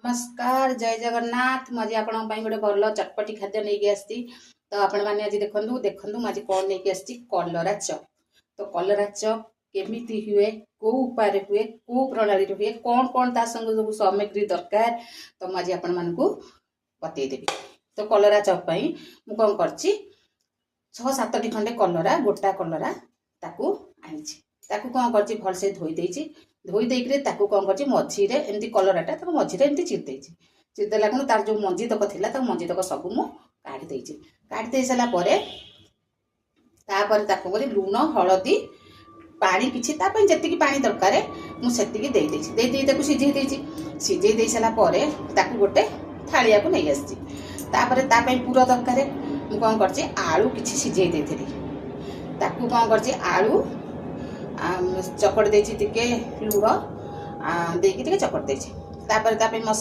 नमस्कार जय जगन्नाथ मुझे आपण गोटे भल चटपटी खाद्य नहीं आसती। तो आपण मैंने आज देखु देखु मुझे कौन नहीं आसती कलरा चप। तो कलरा चप केमिति हुए को उपाय हुए को प्रणाली हुए कौन कौन ता संग सब सामग्री दरकार तो मुझे आपण मान को बतईदेवी। तो कलरा चप पई मु कौन करछि 6-7टी खंडे कलरा गोटा कलरा ताकू आनिछि ताकू कौन करछि भल से धोई देछि धोई देकरे ताकू कौन करछि मझिरे एमती कलराटा ताकू मझिरे एमती चिर देछि चिरदेला कोन तार जो मंजी तक थिला ताकू मंजी तक सब मु काढी देछि काढी दे सला परे तापर ताकू करी लूण हळदी पानी किछि ता पई जति की पानी दरकार मु सेति की देई देछि देई ताकू सिझेई देछि सिझेई देई सला परे ताकू गोटे थालिया को नै आछि तापर ता पई पूरा दरकार मु कौन करछि आलू किछि सिझेई देथिली ताकू कौन करछि आलू चकड़ देछि टिके लूण देकी टिके चकड़ देछि तापर ता पे